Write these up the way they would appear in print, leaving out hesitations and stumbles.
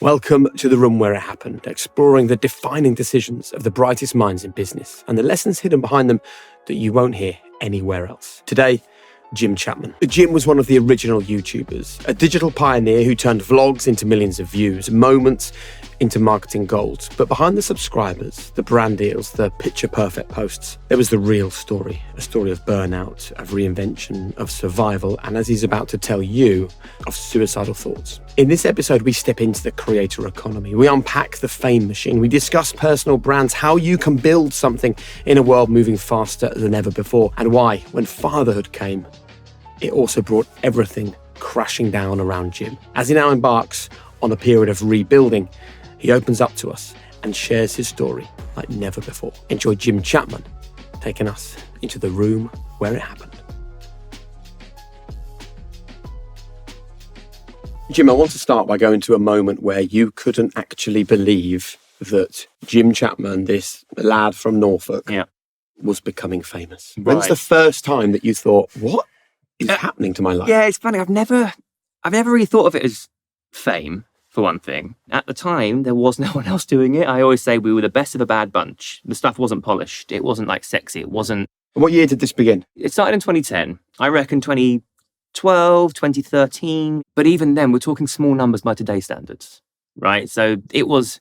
Welcome to the room where it happened, exploring the defining decisions of the brightest minds in business and the lessons hidden behind them that you won't hear anywhere else. Today, Jim Chapman. Jim was one of the original YouTubers, a digital pioneer who turned vlogs into millions of views, moments into marketing gold. But behind the subscribers, the brand deals, the picture-perfect posts, there was the real story, a story of burnout, of reinvention, of survival, and as he's about to tell you, of suicidal thoughts. In this episode, we step into the creator economy. We unpack the fame machine. We discuss personal brands, how you can build something in a world moving faster than ever before, and why, when fatherhood came, it also brought everything crashing down around Jim. As he now embarks on a period of rebuilding, he opens up to us and shares his story like never before. Enjoy Jim Chapman taking us into the room where it happened. Jim, I want to start by going to a moment where you couldn't actually believe that Jim Chapman, this lad from Norfolk, was becoming famous. Right. When's the first time that you thought, what is happening to my life? Yeah, it's funny. I've never really thought of it as fame, for one thing. At the time, there was no one else doing it. I always say we were the best of a bad bunch. The stuff wasn't polished. It wasn't like sexy. It wasn't... What year did this begin? It started in 2010. I reckon 2012, 2013. But even then, we're talking small numbers by today's standards, right? So it was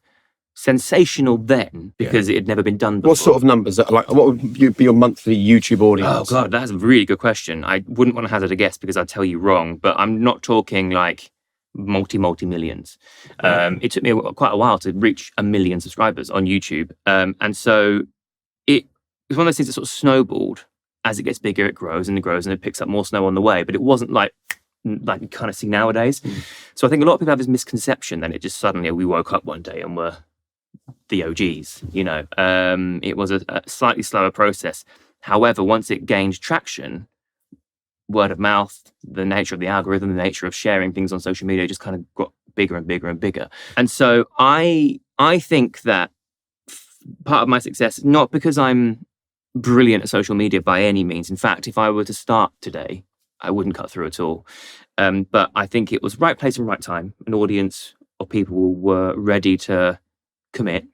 sensational then because it had never been done before. What sort of numbers? Like, what would be your monthly YouTube audience? Oh, God, that's a really good question. I wouldn't want to hazard a guess because I'd tell you wrong, but I'm not talking like multi-millions. It took me quite a while to reach 1 million subscribers on YouTube. And so it was one of those things that sort of snowballed. As it gets bigger, it grows and it picks up more snow on the way. But it wasn't like you kind of see nowadays. So I think a lot of people have this misconception that it just suddenly, we woke up one day and we're the OGs, you know. It was a slightly slower process. However, once it gained traction, word of mouth, the nature of the algorithm, the nature of sharing things on social media just kind of got bigger and bigger and bigger. And so I think that part of my success, not because I'm brilliant at social media by any means. In fact, if I were to start today, I wouldn't cut through at all. But I think it was right place and right time. An audience of people were ready to commit.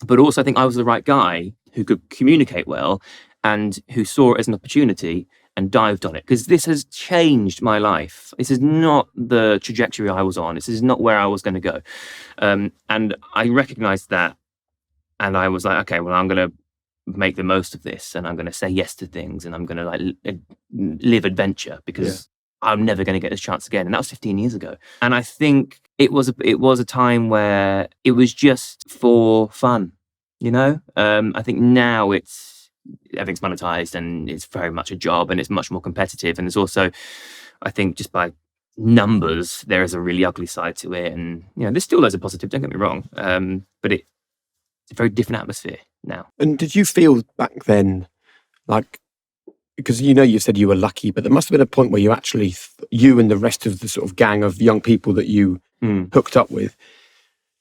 But also I think I was the right guy who could communicate well and who saw it as an opportunity and dived on it. Because this has changed my life. This is not the trajectory I was on. This is not where I was going to go. And I recognized that. And I was like, okay, well, I'm going to make the most of this. And I'm going to say yes to things. And I'm going to live adventure because I'm never going to get this chance again. And that was 15 years ago. And I think it was a time where it was just for fun, you know? I think now everything's monetized and it's very much a job and it's much more competitive. And there's also, I think, just by numbers, there is a really ugly side to it. And, you know, there's still loads of positive, don't get me wrong. But it's a very different atmosphere now. And did you feel back then, like, because you said you were lucky, but there must have been a point where you actually, you and the rest of the sort of gang of young people that you hooked up with,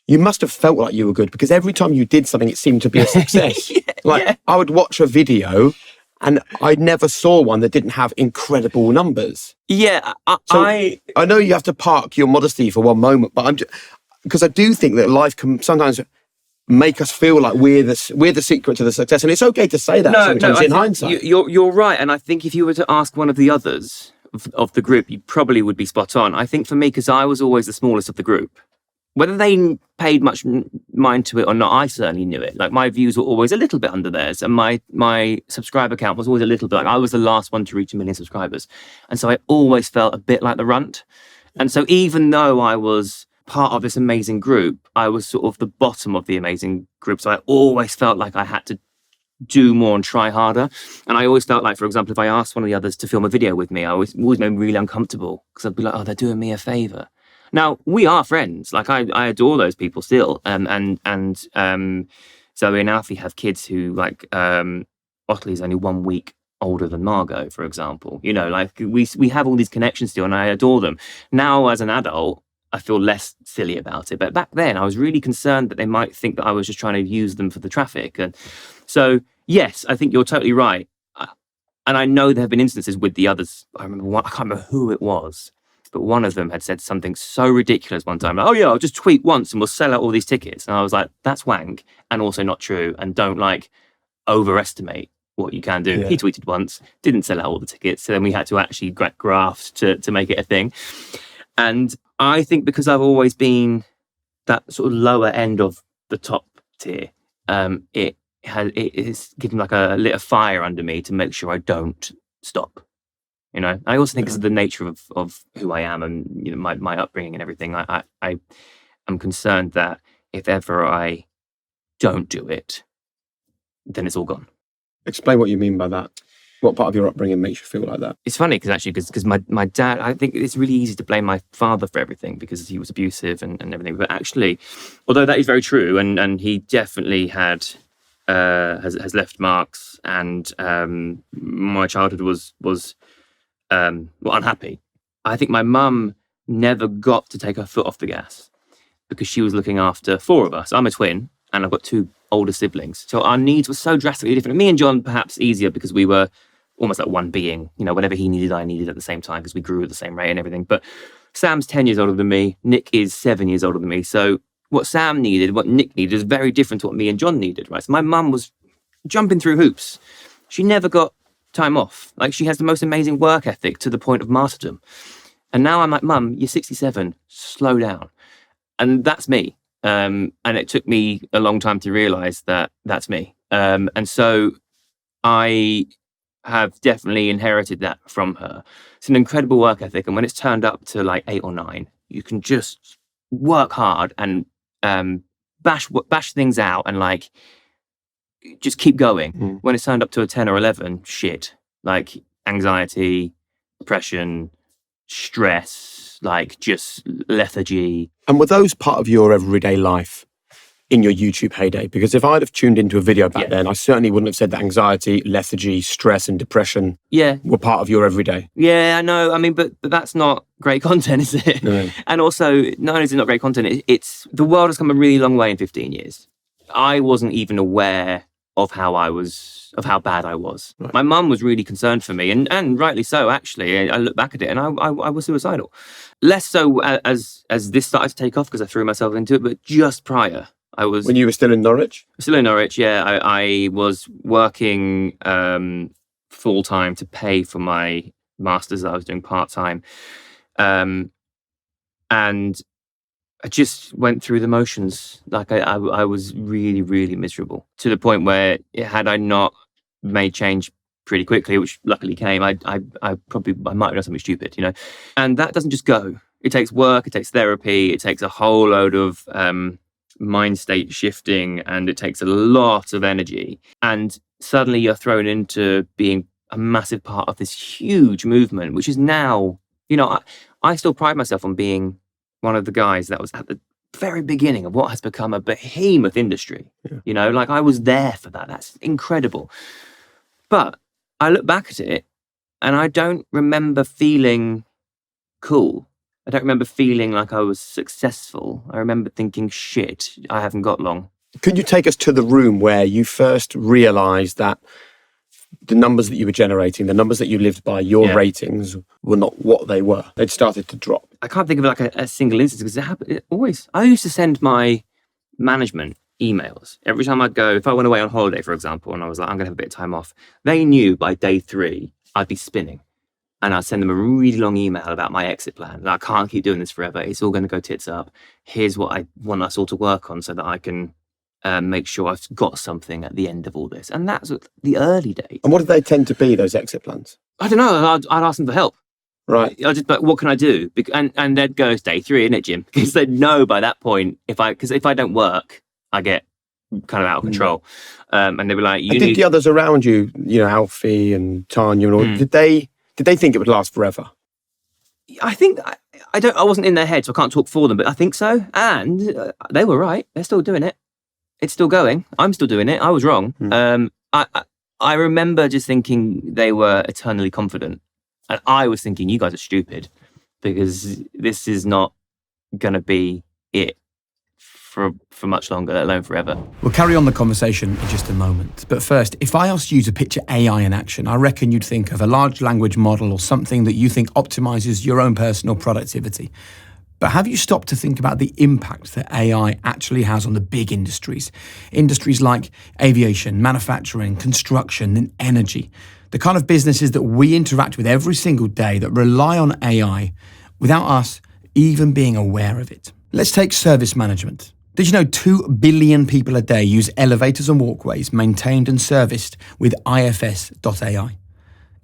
you must have felt like you were good because every time you did something, it seemed to be a success. I would watch a video and I never saw one that didn't have incredible numbers. Yeah, I know you have to park your modesty for one moment, but because I do think that life can sometimes make us feel like we're the secret to the success, and it's okay to say that sometimes in hindsight. You're right, and I think if you were to ask one of the others of the group, you probably would be spot on. I think for me, because I was always the smallest of the group, whether they paid much mind to it or not, I certainly knew it. Like my views were always a little bit under theirs, and my subscriber count was always a little bit like I was the last one to reach 1 million subscribers, and so I always felt a bit like the runt. And so even though I was part of this amazing group, I was sort of the bottom of the amazing group. So I always felt like I had to do more and try harder. And I always felt like, for example, if I asked one of the others to film a video with me, I always made me really uncomfortable because I'd be like, oh, they're doing me a favor. Now, we are friends. Like I adore those people still. And Zoe and Alfie have kids who like, Otley's only 1 week older than Margot, for example. You know, like we have all these connections still and I adore them. Now, as an adult, I feel less silly about it. But back then, I was really concerned that they might think that I was just trying to use them for the traffic. And so, yes, I think you're totally right. And I know there have been instances with the others. I can't remember who it was. But one of them had said something so ridiculous one time. Oh yeah, I'll just tweet once and we'll sell out all these tickets. And I was like, that's wank and also not true. And don't like overestimate what you can do. Yeah. He tweeted once, didn't sell out all the tickets. So then we had to actually graft to make it a thing. And I think because I've always been that sort of lower end of the top tier, it is given like a lit of fire under me to make sure I don't stop. You know, I also think it's the nature of who I am and, you know, my upbringing and everything. I am concerned that if ever I don't do it, then it's all gone. Explain what you mean by that. What part of your upbringing makes you feel like that? It's funny because my dad, I think it's really easy to blame my father for everything because he was abusive and everything. But actually, although that is very true, and he definitely has left marks, and my childhood was unhappy. I think my mum never got to take her foot off the gas because she was looking after 4 of us. I'm a twin and I've got 2 older siblings. So our needs were so drastically different. Me and John, perhaps easier because we were almost like one being. You know, whatever he needed, I needed at the same time because we grew at the same rate and everything. But Sam's 10 years older than me. Nick is 7 years older than me. So what Sam needed, what Nick needed is very different to what me and John needed, right? So my mum was jumping through hoops. She never got time off. Like, she has the most amazing work ethic to the point of martyrdom. And now I'm like, Mum, you're 67, slow down. And that's me. And it took me a long time to realize that that's me. And so I have definitely inherited that from her. It's an incredible work ethic. And when it's turned up to like 8 or 9, you can just work hard and bash things out and like just keep going. When it's turned up to a 10 or 11, shit, like anxiety, depression, stress, like just lethargy. And were those part of your everyday life in your YouTube heyday? Because if I'd have tuned into a video back then, I certainly wouldn't have said that anxiety, lethargy, stress and depression were part of your everyday. Yeah, I know. I mean, but that's not great content, is it? No. And also, not only is it not great content, it's the world has come a really long way in 15 years. I wasn't even aware of how bad I was. Right. My mum was really concerned for me, and rightly so, actually. I look back at it and I was suicidal. Less so as this started to take off because I threw myself into it, but just prior, I was... When you were still in Norwich? Still in Norwich, yeah. I was working full-time to pay for my master's that I was doing part-time. And I just went through the motions. Like I was really, really miserable to the point where had I not made change pretty quickly, which luckily came, I might have done something stupid, you know. And that doesn't just go. It takes work, it takes therapy, it takes a whole load of mind state shifting, and it takes a lot of energy. And suddenly you're thrown into being a massive part of this huge movement, which is now, you know, I still pride myself on being one of the guys that was at the very beginning of what has become a behemoth industry. Yeah. You know, like I was there for that. That's incredible. But I look back at it and I don't remember feeling cool. I don't remember feeling like I was successful. I remember thinking, shit, I haven't got long. Could you take us to the room where you first realised that the numbers that you were generating, the numbers that you lived by, your ratings were not what they were? They'd started to drop. I can't think of like a single instance because it happened always. I used to send my management emails every time I'd go. If I went away on holiday, for example, and I was like, I'm going to have a bit of time off, they knew by day 3 I'd be spinning. And I'd send them a really long email about my exit plan. And I can't keep doing this forever. It's all going to go tits up. Here's what I want us all to work on so that I can make sure I've got something at the end of all this. And that's the early days. And what did they tend to be, those exit plans? I don't know. I'd ask them for help. Right. I just, but what can I do? And they'd go, it's day 3, isn't it, Jim? Because they'd know by that point, if I don't work, I get kind of out of control. And they'd be like, did the others around you, you know, Alfie and Tanya and all, did they think it would last forever? I think, I wasn't in their head, so I can't talk for them, but I think so. And they were right. They're still doing it. It's still going. I'm still doing it. I was wrong. I remember just thinking they were eternally confident. And I was thinking, you guys are stupid because this is not going to be it for much longer, let alone forever. We'll carry on the conversation in just a moment. But first, if I asked you to picture AI in action, I reckon you'd think of a large language model or something that you think optimizes your own personal productivity. But have you stopped to think about the impact that AI actually has on the big industries? Industries like aviation, manufacturing, construction, and energy. The kind of businesses that we interact with every single day that rely on AI without us even being aware of it. Let's take service management. Did you know 2 billion people a day use elevators and walkways maintained and serviced with IFS.ai?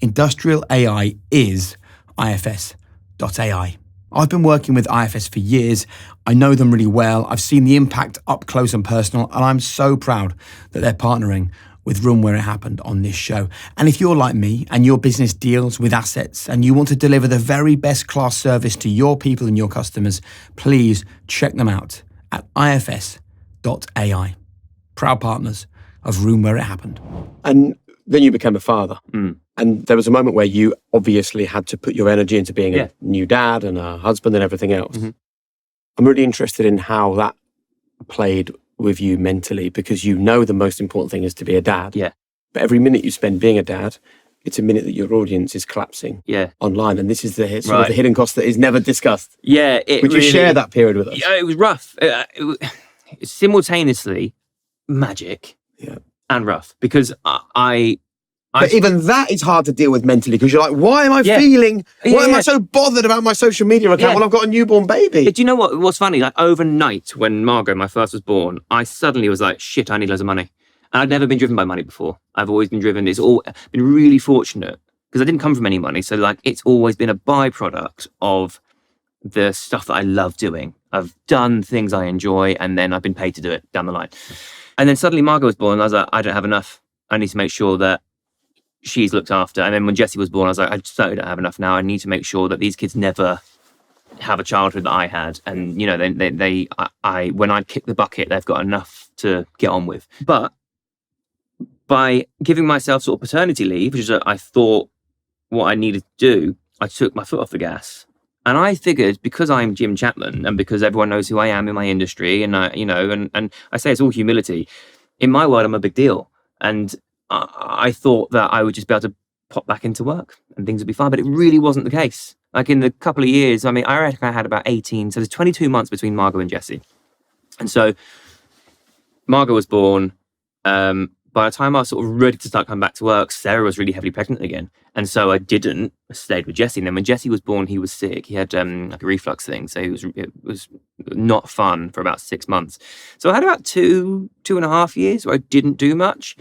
Industrial AI is IFS.ai. I've been working with IFS for years. I know them really well. I've seen the impact up close and personal, and I'm so proud that they're partnering with Room Where It Happened on this show. And if you're like me and your business deals with assets and you want to deliver the very best class service to your people and your customers, please check them out at IFS.ai. Proud partners of Room Where It Happened. And then you became a father. And there was a moment where you obviously had to put your energy into being a new dad and a husband and everything else. I'm really interested in how that played with you mentally, because you know the most important thing is to be a dad. Yeah. But every minute you spend being a dad, it's a minute that your audience is collapsing online. And this is the sort of the hidden cost that is never discussed. Yeah. Would you share that period with us? Yeah, it was rough. It was simultaneously magic and rough, because But even that is hard to deal with mentally, because you're like, why am I feeling, why am I so bothered about my social media account when I've got a newborn baby? Do you know what's funny? Like overnight when Margot, my first, was born, I suddenly was like, shit, I need loads of money. And I'd never been driven by money before. I've always been driven. It's all been really fortunate because I didn't come from any money. So like, it's always been a byproduct of the stuff that I love doing. I've done things I enjoy and then I've been paid to do it down the line. And then suddenly Margot was born and I was like, I don't have enough. I need to make sure that she's looked after. And then when Jessie was born, I was like, I certainly don't have enough now. I need to make sure that these kids never have a childhood that I had. And, you know, when I kick the bucket, they've got enough to get on with. But by giving myself sort of paternity leave, which is I thought what I needed to do, I took my foot off the gas. And I figured, because I'm Jim Chapman and because everyone knows who I am in my industry, and and I say it's all humility. In my world, I'm a big deal. And I thought that I would just be able to pop back into work and things would be fine, but it really wasn't the case. Like in the couple of years, I mean, I reckon I had about 18, so there's 22 months between Margot and Jessie. And so Margot was born. By the time I was sort of ready to start coming back to work, Sarah was really heavily pregnant again. And so I stayed with Jessie. And then when Jessie was born, he was sick. He had like a reflux thing. So it was not fun for about 6 months. So I had about 2.5 years where I didn't do much.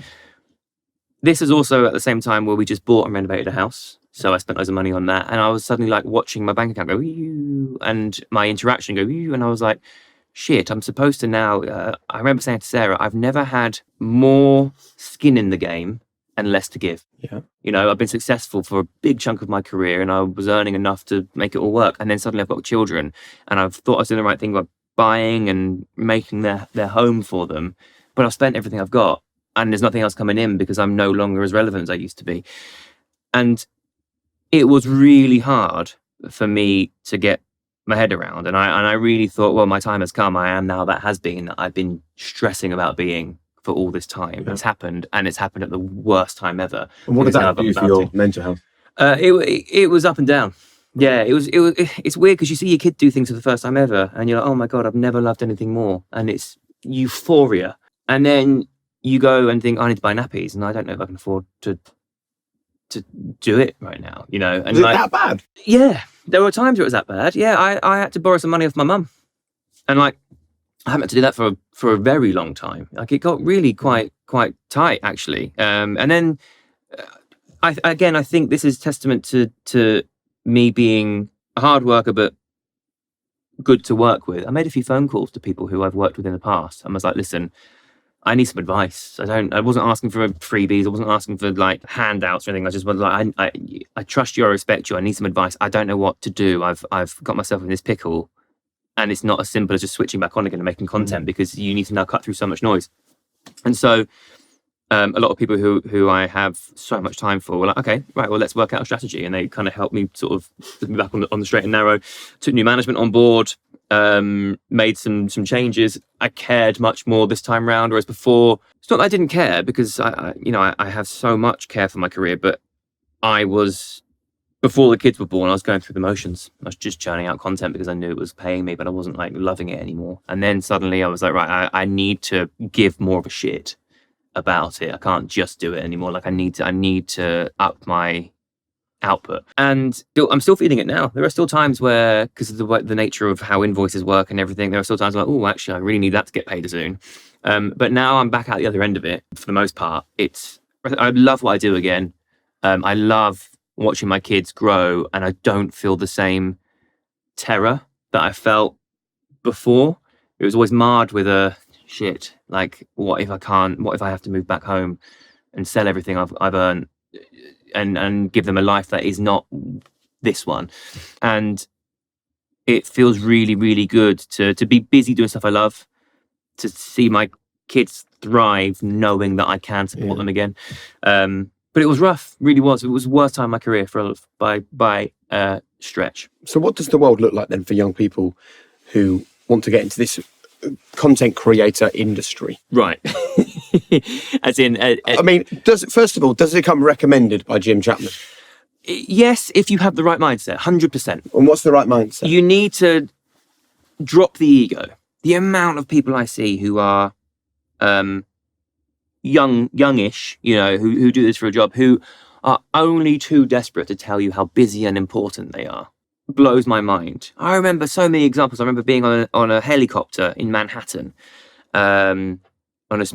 This is also at the same time where we just bought and renovated a house. So I spent loads of money on that. And I was suddenly like watching my bank account go, ew, and my interaction go, ew. And I was like, shit, I'm supposed to now. I remember saying to Sarah, I've never had more skin in the game and less to give. Yeah. You know, I've been successful for a big chunk of my career and I was earning enough to make it all work. And then suddenly I've got children and I've thought I was doing the right thing by buying and making their home for them. But I've spent everything I've got. And there's nothing else coming in because I'm no longer as relevant as I used to be. And it was really hard for me to get my head around. And I really thought, well, my time has come. I am now that has been that I've been stressing about being for all this time. It's happened, and it's happened at the worst time ever. And what did that do for your mental health? It was up and down. Yeah, it's weird because you see your kid do things for the first time ever and you're like, oh my God, I've never loved anything more. And it's euphoria. And then you go and think, I need to buy nappies, and I don't know if I can afford to do it right now, you know. And was it that bad? Yeah, there were times where it was that bad. Yeah, I had to borrow some money off my mum, and like I haven't had to do that for a very long time. Like it got really quite tight actually. And then I think this is testament to me being a hard worker but good to work with. I made a few phone calls to people who I've worked with in the past, and was like, listen, I need some advice. I wasn't asking for freebies. I wasn't asking for like handouts or anything. I just was like, I trust you. I respect you. I need some advice. I don't know what to do. I've got myself in this pickle, and it's not as simple as just switching back on again and making content because you need to now cut through so much noise. And so a lot of people who I have so much time for were like, okay, right, well, let's work out a strategy. And they kind of helped me sort of put me back on the straight and narrow, took new management on board. made some changes. I cared much more this time round, whereas before, it's not that I didn't care, because I have so much care for my career, but before the kids were born, I was going through the motions. I was just churning out content because I knew it was paying me, but I wasn't like loving it anymore. And then suddenly I was like, right, I need to give more of a shit about it. I can't just do it anymore. Like I need to up my output. And I'm still feeling it now. There are still times where, because of the nature of how invoices work and everything, there are still times like, oh, actually, I really need that to get paid soon. But now I'm back at the other end of it. For the most part, I love what I do again. I love watching my kids grow, and I don't feel the same terror that I felt before. It was always marred with shit. Like, what if I have to move back home and sell everything I've earned and give them a life that is not this one? And it feels really, really good to be busy doing stuff I love, to see my kids thrive, knowing that I can support them again. But it was rough, really was. It was the worst time in my career by stretch. So what does the world look like then for young people who want to get into this content creator industry? Right. As in... I mean, does it come recommended by Jim Chapman? Yes, if you have the right mindset, 100%. And what's the right mindset? You need to drop the ego. The amount of people I see who are... youngish, who do this for a job, who are only too desperate to tell you how busy and important they are, blows my mind. I remember so many examples. I remember being on a helicopter in Manhattan, on a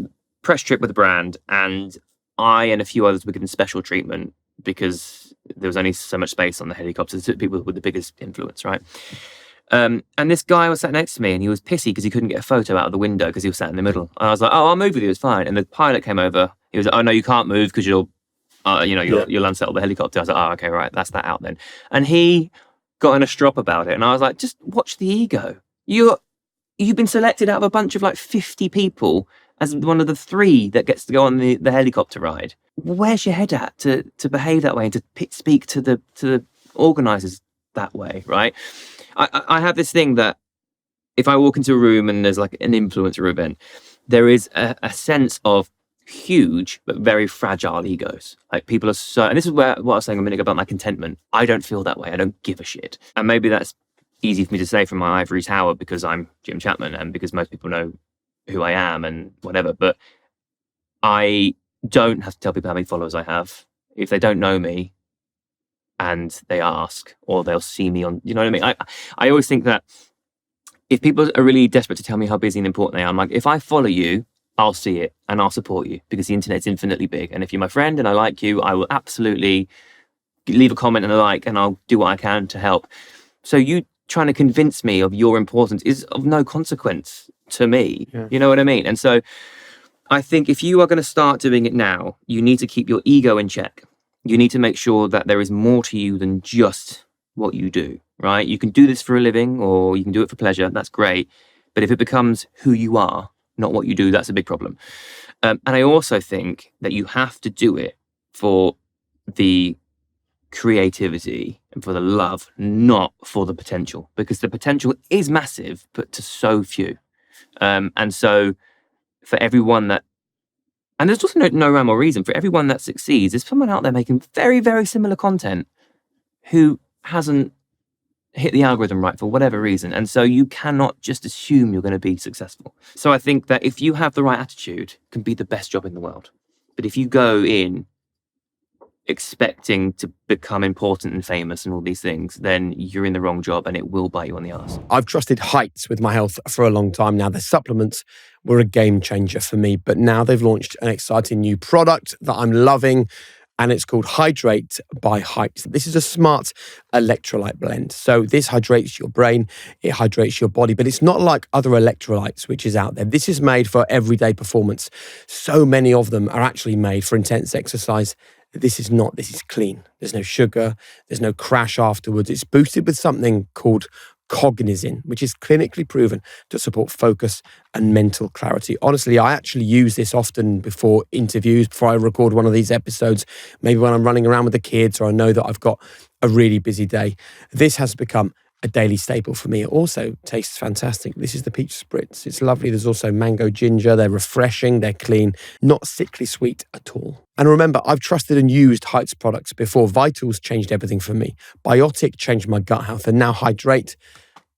press trip with a brand, and I and a few others were given special treatment because there was only so much space on the helicopter. So people with the biggest influence, right? And this guy was sat next to me, and he was pissy because he couldn't get a photo out of the window because he was sat in the middle. And I was like, "Oh, I'll move with you. It's fine." And the pilot came over. He was like, "Oh no, you can't move because you'll unsettle the helicopter." I was like, "Oh, okay, right, that's that out then." And he got in a strop about it, and I was like, "Just watch the ego. You've been selected out of a bunch of like 50 people as one of the 3 that gets to go on the helicopter ride. Where's your head at to behave that way and to speak to the organisers that way, right?" I have this thing that if I walk into a room and there's like an influencer event, there is a sense of huge but very fragile egos. Like people are so, and this is what I was saying a minute ago about my contentment. I don't feel that way. I don't give a shit. And maybe that's easy for me to say from my ivory tower because I'm Jim Chapman and because most people know who I am and whatever. But I don't have to tell people how many followers I have. If they don't know me, and they ask, or they'll see me on, you know what I mean? I always think that if people are really desperate to tell me how busy and important they are, I'm like, if I follow you, I'll see it and I'll support you because the internet's infinitely big. And if you're my friend and I like you, I will absolutely leave a comment and a like, and I'll do what I can to help. So you trying to convince me of your importance is of no consequence to me. Yeah. You know what I mean? And so I think if you are going to start doing it now, you need to keep your ego in check. You need to make sure that there is more to you than just what you do, right? You can do this for a living or you can do it for pleasure. That's great. But if it becomes who you are, not what you do, that's a big problem. And I also think that you have to do it for the creativity and for the love, not for the potential, because the potential is massive, but to so few. And so for everyone that, and there's also no rhyme or reason, for everyone that succeeds, there's someone out there making very, very similar content who hasn't hit the algorithm right for whatever reason. And so you cannot just assume you're going to be successful. So I think that if you have the right attitude, it can be the best job in the world. But if you go in expecting to become important and famous and all these things, then you're in the wrong job and it will bite you on the arse. I've trusted Heights with my health for a long time now. The supplements were a game changer for me, but now they've launched an exciting new product that I'm loving, and it's called Hydrate by Heights. This is a smart electrolyte blend. So this hydrates your brain, it hydrates your body, but it's not like other electrolytes which is out there. This is made for everyday performance. So many of them are actually made for intense exercise. This is not. This is clean. There's no sugar. There's no crash afterwards. It's boosted with something called cognizin, which is clinically proven to support focus and mental clarity. Honestly, I actually use this often before interviews, before I record one of these episodes, maybe when I'm running around with the kids or I know that I've got a really busy day. This has become a daily staple for me. It also tastes fantastic. This is the peach spritz. It's lovely. There's also mango ginger. They're refreshing. They're clean. Not sickly sweet at all. And remember, I've trusted and used Hydrate's products before. Vitals changed everything for me. Biotic changed my gut health. And now Hydrate,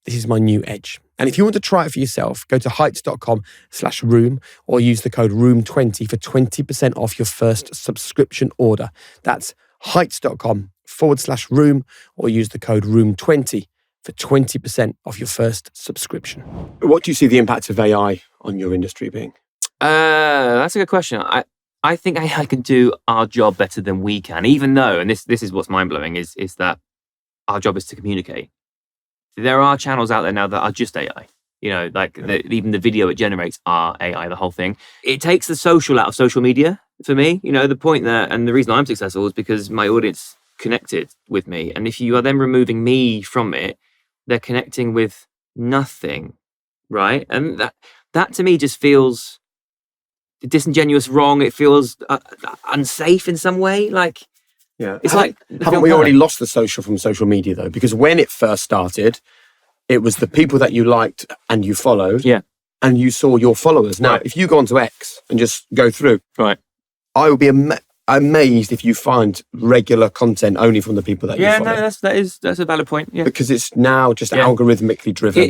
this is my new edge. And if you want to try it for yourself, go to heights.com/room or use the code ROOM20 for 20% off your first subscription order. That's heights.com/room or use the code ROOM20 for 20% off your first subscription. What do you see the impact of AI on your industry being? That's a good question. I think AI can do our job better than we can, even though, and this is what's mind-blowing, is that our job is to communicate. There are channels out there now that are just AI. Even the video it generates are AI, the whole thing. It takes the social out of social media for me. The point that, and the reason I'm successful is because my audience connected with me. And if you are then removing me from it, they're connecting with nothing, right? And that to me just feels disingenuous, wrong. It feels unsafe in some way. It's haven't we already lost the social from social media though? Because when it first started, it was the people that you liked and you followed, and you saw your followers. Now, if you go onto X and just go through, I will be amazed if you find regular content only from the people that you follow. No, that's a valid point. Yeah, because it's now just algorithmically driven.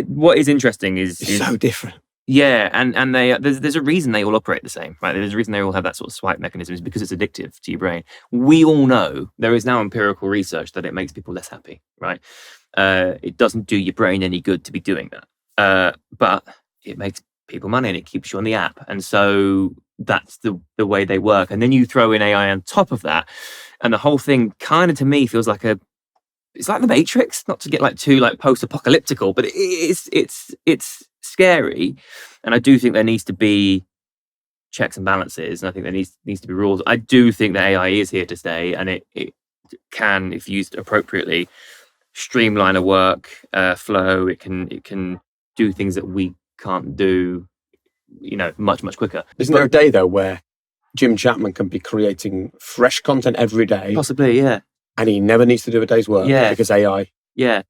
What is interesting is it's so different. Yeah, and there's a reason they all operate the same, right? There's a reason they all have that sort of swipe mechanism, is because it's addictive to your brain. We all know, there is now empirical research that it makes people less happy, right? It doesn't do your brain any good to be doing that, but it makes people money and it keeps you on the app, and so that's the way they work. And then you throw in AI on top of that, and the whole thing kind of, to me, feels like it's like the Matrix. Not to get too post-apocalyptical, but it's scary. And I do think there needs to be checks and balances, and I think there needs to be rules. I do think that AI is here to stay, and it can, if used appropriately, streamline a work flow. It can do things that we can't do, much quicker. Isn't there a day though where Jim Chapman can be creating fresh content every day? Possibly, yeah. And he never needs to do a day's work because AI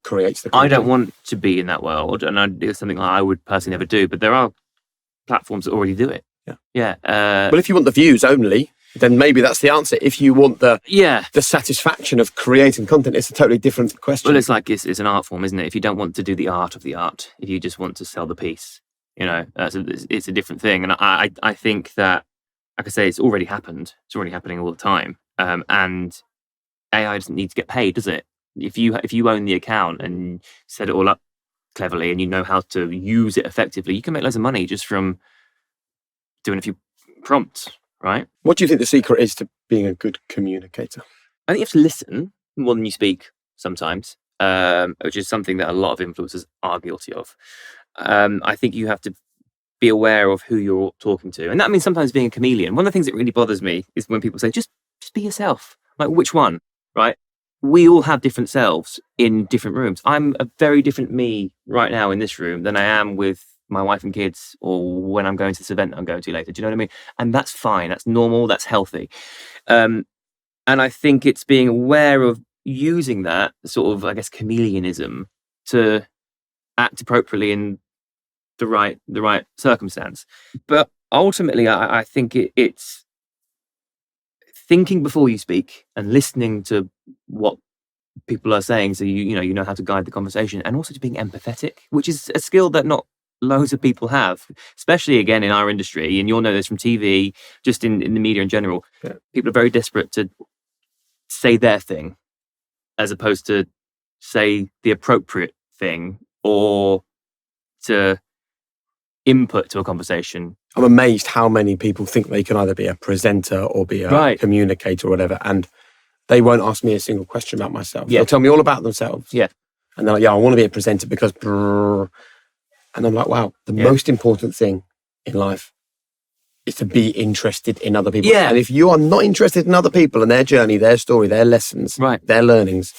creates the content. I don't want to be in that world, and it's something I would personally never do, but there are platforms that already do it. Yeah. Well, if you want the views only, then maybe that's the answer. If you want the satisfaction of creating content, it's a totally different question. Well, it's an art form, isn't it? If you don't want to do the art of the art, if you just want to sell the piece, it's a different thing. And I think that, like I say, it's already happened. It's already happening all the time. And AI doesn't need to get paid, does it? If you own the account and set it all up cleverly and you know how to use it effectively, you can make loads of money just from doing a few prompts, right? What do you think the secret is to being a good communicator? I think you have to listen more than you speak sometimes, which is something that a lot of influencers are guilty of. I think you have to be aware of who you're talking to. And that means sometimes being a chameleon. One of the things that really bothers me is when people say, just be yourself. Like, which one, right? We all have different selves in different rooms. I'm a very different me right now in this room than I am with my wife and kids, or when I'm going to this event I'm going to later. Do you know what I mean? And that's fine. That's normal. That's healthy. And I think it's being aware of using that sort of, I guess, chameleonism to act appropriately in the right circumstance. But ultimately, I think it's thinking before you speak and listening to what people are saying, so you know how to guide the conversation, and also to being empathetic, which is a skill that not loads of people have, especially again in our industry. And you'll know this from TV, just in the media in general. Yeah. People are very desperate to say their thing as opposed to say the appropriate thing or to input to a conversation. I'm amazed how many people think they can either be a presenter or be a communicator or whatever, and they won't ask me a single question about myself. They'll tell me all about themselves. Yeah. And they're like, I want to be a presenter because... And I'm like, wow, the most important thing in life is to be interested in other people. Yeah. And if you are not interested in other people and their journey, their story, their lessons, their learnings,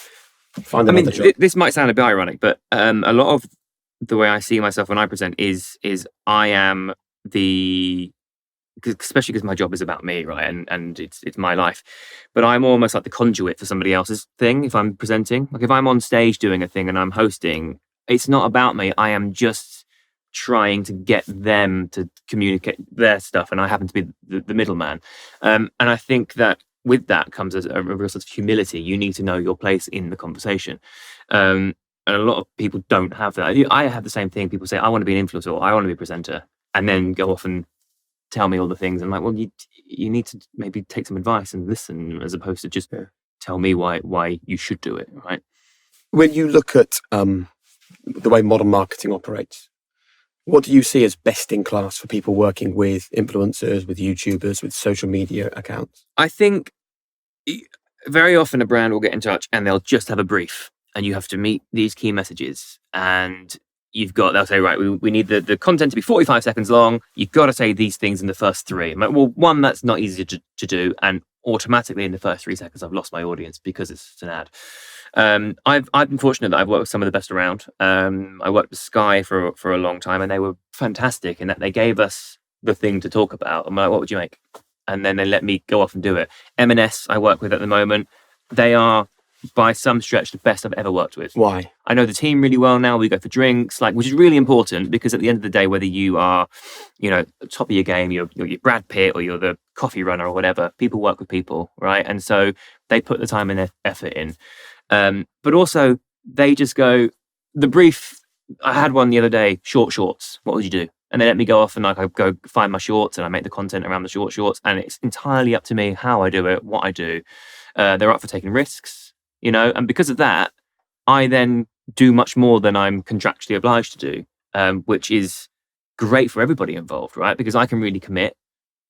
find another job. This might sound a bit ironic, but a lot of the way I see myself when I present is I am the especially because my job is about me, right? And it's my life. But I'm almost like the conduit for somebody else's thing if I'm presenting. Like if I'm on stage doing a thing and I'm hosting, it's not about me. I am just trying to get them to communicate their stuff, and I happen to be the middleman. And I think that with that comes a real sort of humility. You need to know your place in the conversation. And a lot of people don't have that. I have the same thing. People say, I want to be an influencer, or I want to be a presenter, and then go off and tell me all the things. I'm like, well, you need to maybe take some advice and listen, as opposed to just tell me why you should do it, right? When you look at the way modern marketing operates, what do you see as best in class for people working with influencers, with YouTubers, with social media accounts? I think very often a brand will get in touch and they'll just have a brief, and you have to meet these key messages, and they'll say, right, we need the content to be 45 seconds long. You've got to say these things in the first 3. I'm like, well, one, that's not easy to do. And automatically in the first 3 seconds, I've lost my audience because it's an ad. I've been fortunate that I've worked with some of the best around. I worked with Sky for a long time, and they were fantastic in that they gave us the thing to talk about. I'm like, what would you make? And then they let me go off and do it. M&S I work with at the moment. They are, by some stretch, the best I've ever worked with. Why? I know the team really well now. We go for drinks, which is really important, because at the end of the day, whether you are, top of your game, you're Brad Pitt, or you're the coffee runner or whatever, people work with people, right? And so they put the time and effort in. But also they just go, the brief, I had one the other day, shorts. What would you do? And they let me go off and I go find my shorts, and I make the content around the shorts. And it's entirely up to me how I do it, what I do. They're up for taking risks, and because of that, I then do much more than I'm contractually obliged to do, which is great for everybody involved, right? Because I can really commit.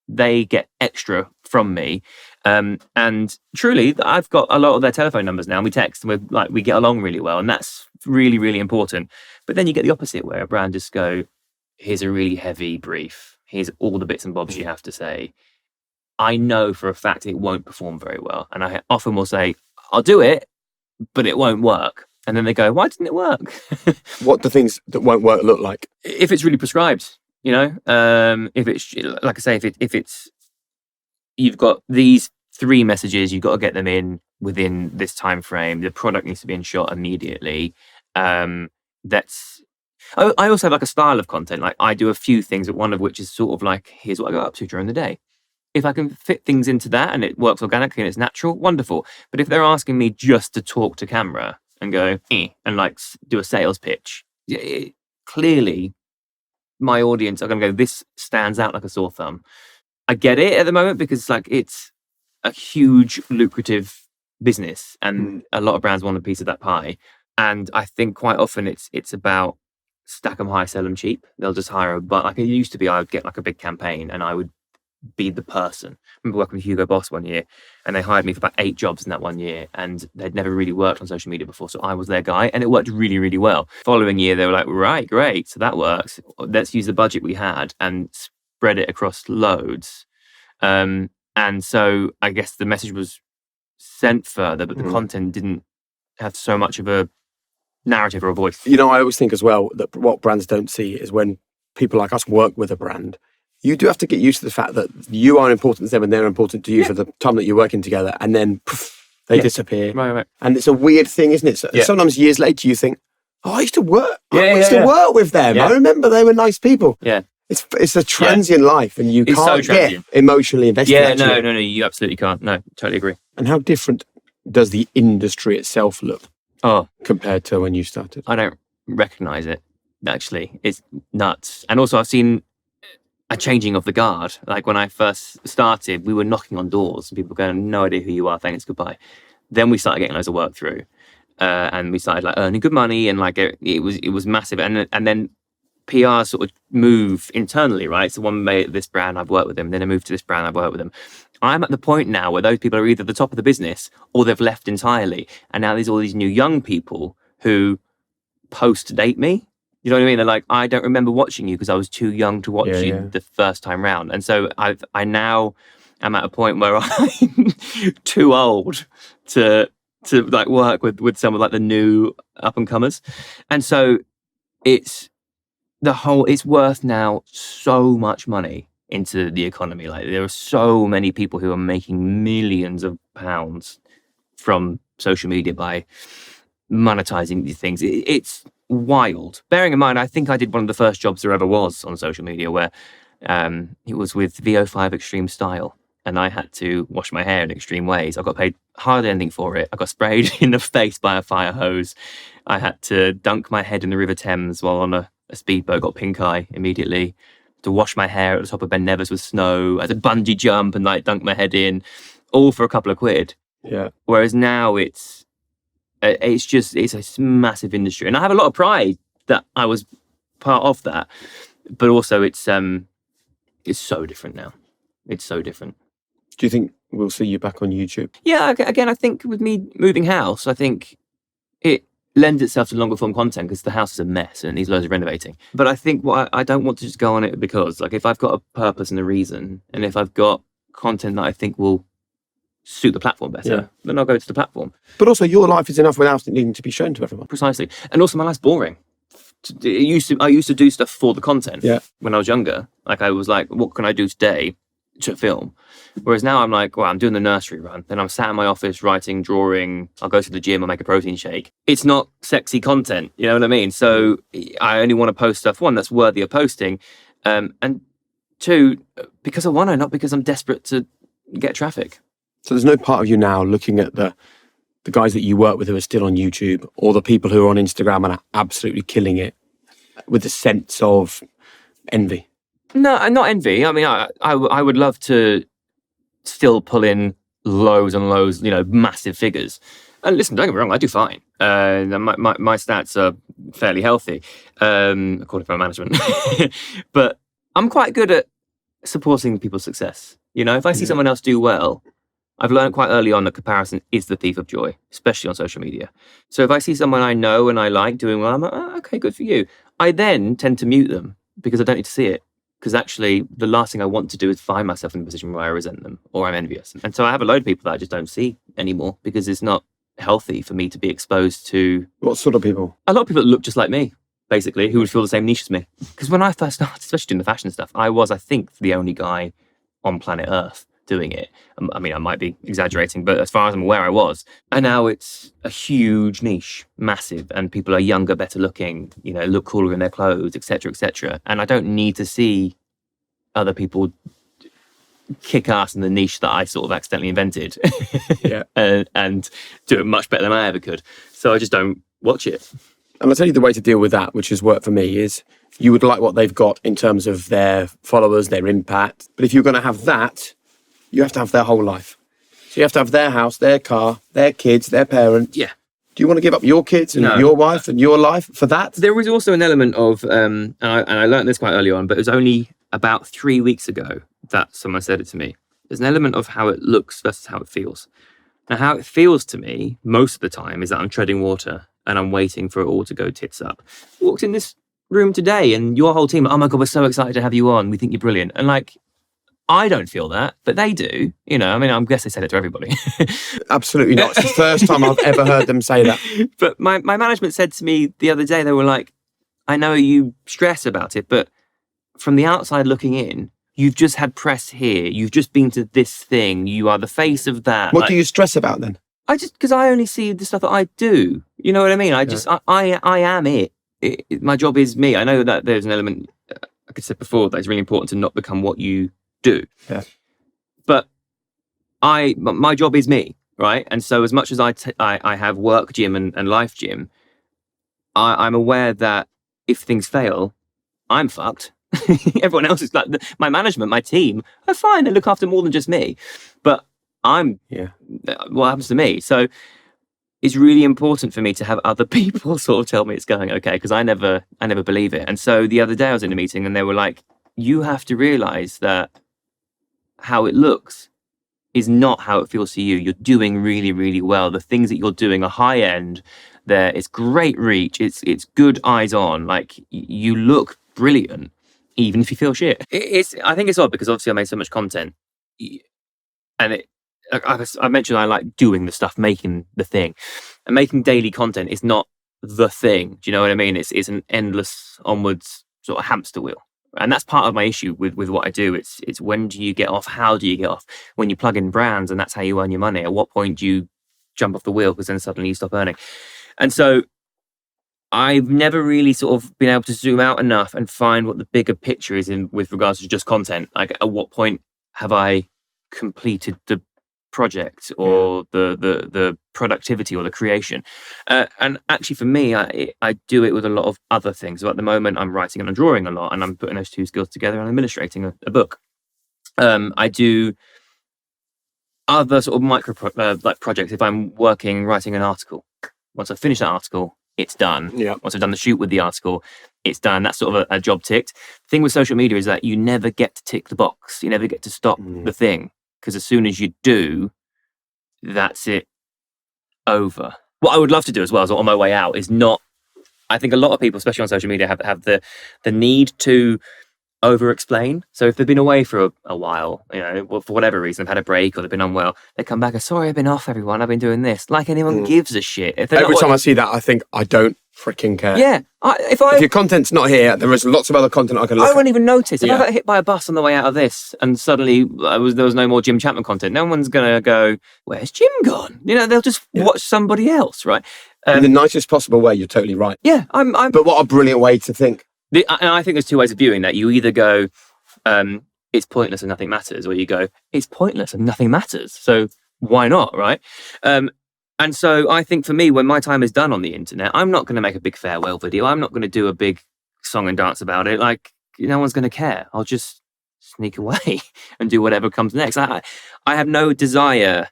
They get extra from me. And truly, I've got a lot of their telephone numbers now. We text and we get along really well. And that's really, really important. But then you get the opposite, where a brand just go, here's a really heavy brief. Here's all the bits and bobs you have to say. I know for a fact it won't perform very well. And I often will say, I'll do it, but it won't work. And then they go, why didn't it work? What do things that won't work look like? If it's really prescribed, if it's, like I say, if it's, you've got these 3 messages, you've got to get them in within this time frame. The product needs to be in shot immediately. I also have a style of content. Like I do a few things, but one of which is sort of like, here's what I go up to during the day. If I can fit things into that and it works organically and it's natural, wonderful. But if they're asking me just to talk to camera and go, and do a sales pitch, clearly my audience are going to go, this stands out like a sore thumb. I get it at the moment because it's a huge lucrative business and a lot of brands want a piece of that pie. And I think quite often it's about stack them high, sell them cheap. They'll just hire but like it used to be, I would get a big campaign and I would be the person. I remember working with Hugo Boss one year, and they hired me for about 8 jobs in that one year, and they'd never really worked on social media before, so I was their guy, and it worked really, really well. Following year, they were like, right, great, so that works. Let's use the budget we had and spread it across loads. And so I guess the message was sent further, but the content didn't have so much of a narrative or a voice. I always think as well that what brands don't see is when people like us work with a brand, you do have to get used to the fact that you are important to them and they're important to you for the time that you're working together, and then they disappear. Right. And it's a weird thing, isn't it? So sometimes years later you think, I used to work. I used to work with them. I remember they were nice people. Yeah. It's a transient life, and you can't get emotionally invested. Yeah, no, you absolutely can't. No, totally agree. And how different does the industry itself look compared to when you started? I don't recognise it, actually. It's nuts. And also I've seen a changing of the guard. Like when I first started, we were knocking on doors and people going, no idea who you are, thanks, goodbye. Then we started getting loads of work through. And we started earning good money, and it was massive. And then PR sort of move internally, right? So one mate at this brand, I've worked with them, then I moved to this brand, I've worked with them. I'm at the point now where those people are either the top of the business or they've left entirely. And now there's all these new young people who post-date me. You know what I mean? They're like, I don't remember watching you because I was too young to watch you the first time round. And so I now am at a point where I'm too old to work with some of the new up and comers. And so it's worth now so much money. into the economy. Like, there are so many people who are making millions of pounds from social media by monetizing these things. It's wild. Bearing in mind, I think I did one of the first jobs there ever was on social media, where it was with VO5 Extreme Style, and I had to wash my hair in extreme ways. I got paid hardly anything for it. I got sprayed in the face by a fire hose. I had to dunk my head in the River Thames while on a speedboat, got pink eye immediately. To wash my hair at the top of Ben Nevis with snow. I had to bungee jump and like dunk my head in, all for a couple of quid. Yeah. Whereas now it's a massive industry, and I have a lot of pride that I was part of that. But also, it's so different now. It's so different. Do you think we'll see you back on YouTube? Yeah. Again, I think with me moving house, I think it lends itself to longer form content because the house is a mess and it needs loads of renovating. But I think I don't want to just go on it because, like, if I've got a purpose and a reason, and if I've got content that I think will suit the platform better, then I'll go to the platform. But also, your life is enough without it needing to be shown to everyone. Precisely. And also, my life's boring. I used to do stuff for the content when I was younger. Like, I was like, what can I do today to film? Whereas now I'm like, well, I'm doing the nursery run, then I'm sat in my office writing, drawing, I'll go to the gym, I'll make a protein shake. It's not sexy content, you know what I mean? So I only want to post stuff, one, that's worthy of posting, and two, because I want to, not because I'm desperate to get traffic. So there's no part of you now looking at the guys that you work with who are still on YouTube, or the people who are on Instagram and are absolutely killing it, with a sense of envy? No, not envy. I mean, I would love to still pull in loads and loads, massive figures. And listen, don't get me wrong, I do fine. My stats are fairly healthy, according to my management. But I'm quite good at supporting people's success. If I see someone else do well, I've learned quite early on that comparison is the thief of joy, especially on social media. So if I see someone I know and I like doing well, I'm like, oh, okay, good for you. I then tend to mute them because I don't need to see it. Because actually, the last thing I want to do is find myself in a position where I resent them or I'm envious. And so I have a load of people that I just don't see anymore because it's not healthy for me to be exposed to... What sort of people? A lot of people that look just like me, basically, who would feel the same niche as me. Because when I first started, especially doing the fashion stuff, I was, I think, the only guy on planet Earth doing it. I mean, I might be exaggerating, but as far as I'm aware, I was. And now it's a huge niche, massive, and people are younger, better looking, look cooler in their clothes, etc., etc. And I don't need to see other people kick ass in the niche that I sort of accidentally invented and do it much better than I ever could. So I just don't watch it. And I'll tell you the way to deal with that, which has worked for me, is you would like what they've got in terms of their followers, their impact. But if you're going to have that, you have to have their whole life. So you have to have their house, their car, their kids, their parents. Yeah. Do you want to give up your kids and your wife and your life for that? There was also an element of, and I learned this quite early on, but it was only about 3 weeks ago that someone said it to me. There's an element of how it looks versus how it feels. Now, how it feels to me most of the time is that I'm treading water and I'm waiting for it all to go tits up. Walked in this room today and your whole team, oh my God, we're so excited to have you on. We think you're brilliant. And like, I don't feel that, but they do. I guess they said it to everybody. Absolutely not. It's the first time I've ever heard them say that. But my management said to me the other day, they were like, I know you stress about it, but from the outside looking in, you've just had press here. You've just been to this thing. You are the face of that. What do you stress about then? Because I only see the stuff that I do. You know what I mean? I am it. My job is me. I know that there's an element, like I said before, that it's really important to not become what you do. Yeah. But my job is me, right? And so as much as I have work gym and life gym, I'm aware that if things fail, I'm fucked. Everyone else is like, my management, my team are fine. They look after more than just me. But what happens to me? So it's really important for me to have other people sort of tell me it's going okay, because I never believe it. And so the other day I was in a meeting and they were like, you have to realize that how it looks is not how it feels to you. You're doing really, really well. The things that you're doing are high end. It's great reach. It's good eyes on. Like, you look brilliant, even if you feel shit. I think it's odd because obviously I made so much content, and I mentioned I like doing the stuff, making the thing, and making daily content is not the thing. Do you know what I mean? It's an endless onwards sort of hamster wheel. And that's part of my issue with what I do. It's when do you get off? How do you get off? When you plug in brands and that's how you earn your money, at what point do you jump off the wheel because then suddenly you stop earning? And so I've never really sort of been able to zoom out enough and find what the bigger picture is with regards to just content. Like, at what point have I completed the project or the productivity or the creation? And actually, for me, I do it with a lot of other things. So at the moment, I'm writing and I'm drawing a lot, and I'm putting those two skills together and I'm illustrating a book. I do other sort of micro projects. If I'm writing an article, once I finish that article, it's done. Yeah. Once I've done the shoot with the article, it's done. That's sort of a job ticked. The thing with social media is that you never get to tick the box. You never get to stop the thing, because as soon as you do, that's it, over. What I would love to do as well, is on my way out, is not. I think a lot of people, especially on social media, have the need to over-explain. So if they've been away for a while, for whatever reason, they've had a break or they've been unwell, they come back and, sorry, I've been off, everyone, I've been doing this. Like anyone gives a shit. Every time I see that, I think, I don't freaking care. Yeah. If your content's not here, there is lots of other content I can look at. I won't even notice. If I got hit by a bus on the way out of this and suddenly there was no more Jim Chapman content, no one's going to go, where's Jim gone? They'll just watch somebody else, right? In the nicest possible way, you're totally right. Yeah. But what a brilliant way to think. And I think there's two ways of viewing that. You either go, it's pointless and nothing matters, or you go, it's pointless and nothing matters, so why not, right? And so I think for me, when my time is done on the internet, I'm not going to make a big farewell video. I'm not going to do a big song and dance about it. Like, no one's going to care. I'll just sneak away and do whatever comes next. I have no desire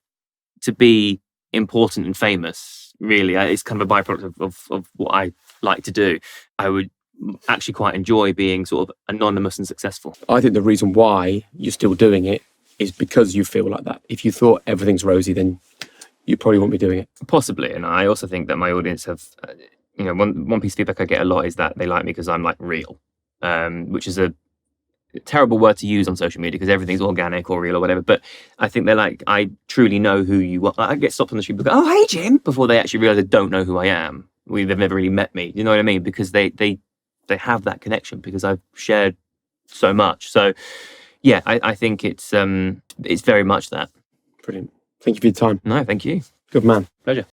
to be important and famous, really. It's kind of a byproduct of what I like to do. I would actually quite enjoy being sort of anonymous and successful. I think the reason why you're still doing it is because you feel like that. If you thought everything's rosy, then you probably won't be doing it. Possibly. And I also think that my audience have, one piece of feedback I get a lot is that they like me because I'm like real, which is a terrible word to use on social media because everything's organic or real or whatever. But I think they're like, I truly know who you are. I get stopped on the street and go, oh, hey, Jim, before they actually realize they don't know who I am. They've never really met me. You know what I mean? Because they have that connection because I've shared so much. So yeah, I think it's very much that. Brilliant. Thank you for your time. No, thank you. Good man. Pleasure.